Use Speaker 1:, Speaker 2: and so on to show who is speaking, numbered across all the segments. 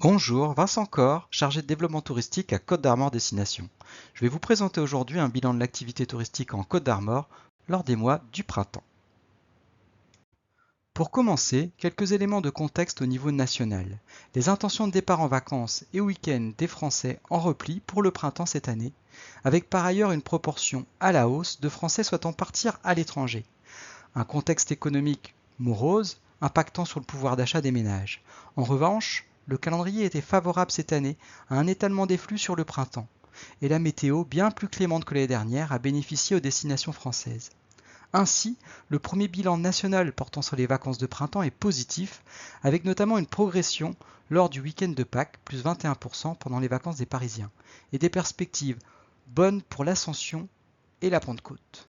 Speaker 1: Bonjour, Vincent Corr, chargé de développement touristique à Côte d'Armor Destination. Je vais vous présenter aujourd'hui un bilan de l'activité touristique en Côte d'Armor lors des mois du printemps. Pour commencer, quelques éléments de contexte au niveau national. Les intentions de départ en vacances et week-end des Français en repli pour le printemps cette année, avec par ailleurs une proportion à la hausse de Français souhaitant partir à l'étranger. Un contexte économique morose impactant sur le pouvoir d'achat des ménages. En revanche, le calendrier était favorable cette année à un étalement des flux sur le printemps, et la météo, bien plus clémente que l'année dernière, a bénéficié aux destinations françaises. Ainsi, le premier bilan national portant sur les vacances de printemps est positif, avec notamment une progression lors du week-end de Pâques, plus 21% pendant les vacances des Parisiens, et des perspectives bonnes pour l'Ascension et la Pentecôte.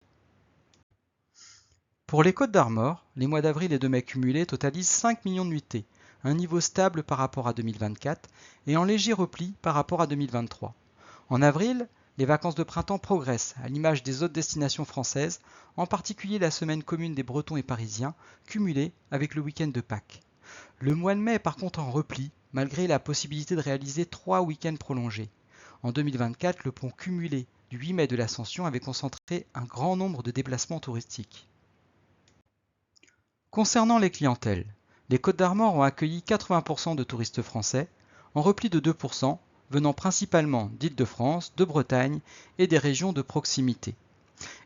Speaker 1: Pour les Côtes d'Armor, les mois d'avril et de mai cumulés totalisent 5 millions de nuitées, un niveau stable par rapport à 2024 et en léger repli par rapport à 2023. En avril, les vacances de printemps progressent, à l'image des autres destinations françaises, en particulier la semaine commune des Bretons et Parisiens, cumulée avec le week-end de Pâques. Le mois de mai est par contre en repli, malgré la possibilité de réaliser 3 week-ends prolongés. En 2024, le pont cumulé du 8 mai de l'Ascension avait concentré un grand nombre de déplacements touristiques. Concernant les clientèles, les Côtes d'Armor ont accueilli 80% de touristes français, en repli de 2%, venant principalement d'Île-de-France, de Bretagne et des régions de proximité,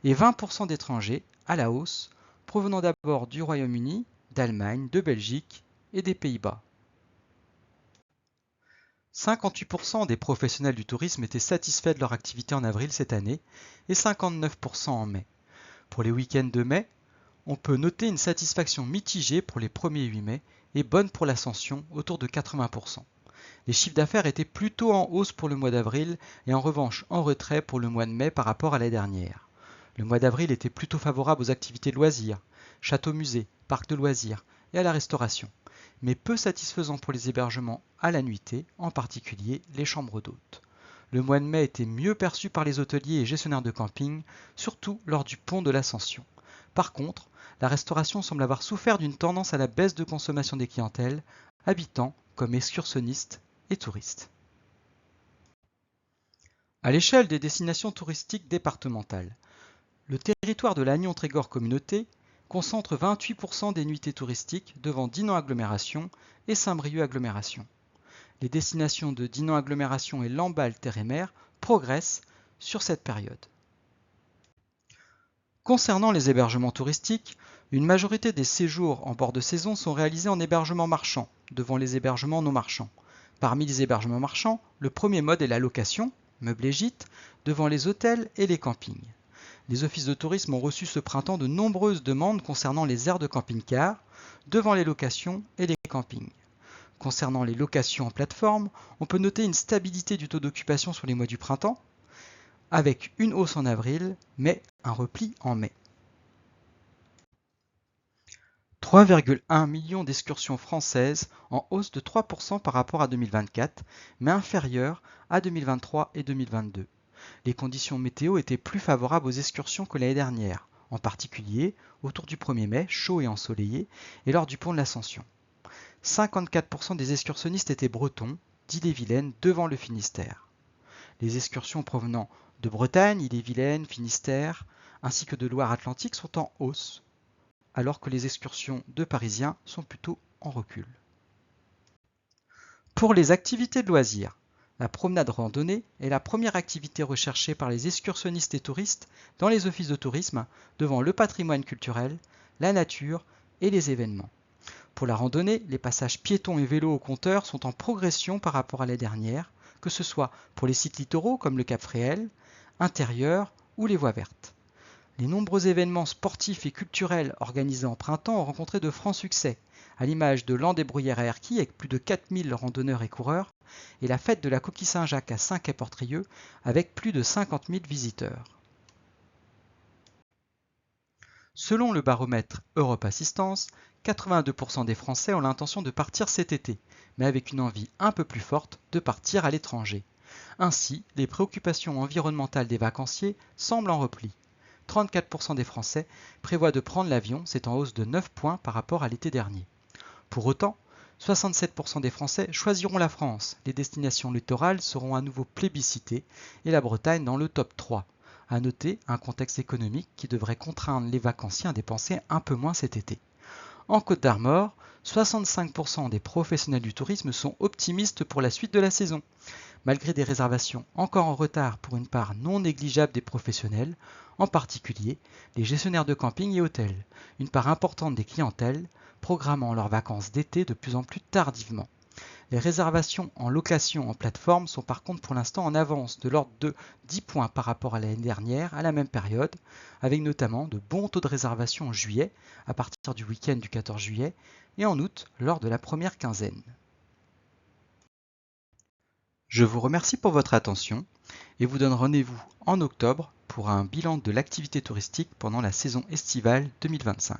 Speaker 1: et 20% d'étrangers, à la hausse, provenant d'abord du Royaume-Uni, d'Allemagne, de Belgique et des Pays-Bas. 58% des professionnels du tourisme étaient satisfaits de leur activité en avril cette année et 59% en mai. Pour les week-ends de mai, on peut noter une satisfaction mitigée pour les premiers 8 mai et bonne pour l'Ascension, autour de 80%. Les chiffres d'affaires étaient plutôt en hausse pour le mois d'avril et en revanche en retrait pour le mois de mai par rapport à l'année dernière. Le mois d'avril était plutôt favorable aux activités de loisirs, châteaux-musées, parcs de loisirs et à la restauration, mais peu satisfaisant pour les hébergements à la nuitée, en particulier les chambres d'hôtes. Le mois de mai était mieux perçu par les hôteliers et gestionnaires de camping, surtout lors du pont de l'Ascension. Par contre, la restauration semble avoir souffert d'une tendance à la baisse de consommation des clientèles, habitants comme excursionnistes et touristes. À l'échelle des destinations touristiques départementales, le territoire de Lannion-Trégor Communauté concentre 28% des nuitées touristiques devant Dinan Agglomération et Saint-Brieuc Agglomération. Les destinations de Dinan Agglomération et Lamballe Terre et Mer progressent sur cette période. Concernant les hébergements touristiques, une majorité des séjours en bord de saison sont réalisés en hébergement marchand, devant les hébergements non marchands. Parmi les hébergements marchands, le premier mode est la location, meublé gîte, devant les hôtels et les campings. Les offices de tourisme ont reçu ce printemps de nombreuses demandes concernant les aires de camping-car, devant les locations et les campings. Concernant les locations en plateforme, on peut noter une stabilité du taux d'occupation sur les mois du printemps, avec une hausse en avril, mais un repli en mai. 3,1 millions d'excursions françaises en hausse de 3% par rapport à 2024, mais inférieure à 2023 et 2022. Les conditions météo étaient plus favorables aux excursions que l'année dernière, en particulier autour du 1er mai, chaud et ensoleillé, et lors du pont de l'Ascension. 54% des excursionnistes étates bretons, d'Ille-et-Vilaine devant le Finistère. Les excursions provenant de Bretagne, Ille-et-Vilaine, Finistère, ainsi que de Loire-Atlantique sont en hausse, alors que les excursions de Parisiens sont plutôt en recul. Pour les activités de loisirs, la promenade randonnée est la première activité recherchée par les excursionnistes et touristes dans les offices de tourisme devant le patrimoine culturel, la nature et les événements. Pour la randonnée, les passages piétons et vélos au compteur sont en progression par rapport à l'année dernière, que ce soit pour les sites littoraux comme le Cap Fréhel, intérieurs ou les voies vertes. Les nombreux événements sportifs et culturels organisés en printemps ont rencontré de francs succès, à l'image de l'An des Bruyères à Erquy avec plus de 4000 randonneurs et coureurs, et la fête de la Coquille Saint-Jacques à Saint-Quay-Portrieux avec plus de 50 000 visiteurs. Selon le baromètre Europe Assistance, 82% des Français ont l'intention de partir cet été, mais avec une envie un peu plus forte de partir à l'étranger. Ainsi, les préoccupations environnementales des vacanciers semblent en repli. 34% des Français prévoient de prendre l'avion, c'est en hausse de 9 points par rapport à l'été dernier. Pour autant, 67% des Français choisiront la France. Les destinations littorales seront à nouveau plébiscitées et la Bretagne dans le top 3. À noter un contexte économique qui devrait contraindre les vacanciers à dépenser un peu moins cet été. En Côte d'Armor, 65% des professionnels du tourisme sont optimistes pour la suite de la saison. Malgré des réservations encore en retard pour une part non négligeable des professionnels, en particulier les gestionnaires de camping et hôtels, une part importante des clientèles programmant leurs vacances d'été de plus en plus tardivement. Les réservations en location en plateforme sont par contre pour l'instant en avance de l'ordre de 10 points par rapport à l'année dernière à la même période, avec notamment de bons taux de réservation en juillet, à partir du week-end du 14 juillet, et en août lors de la première quinzaine. Je vous remercie pour votre attention et vous donne rendez-vous en octobre pour un bilan de l'activité touristique pendant la saison estivale 2025.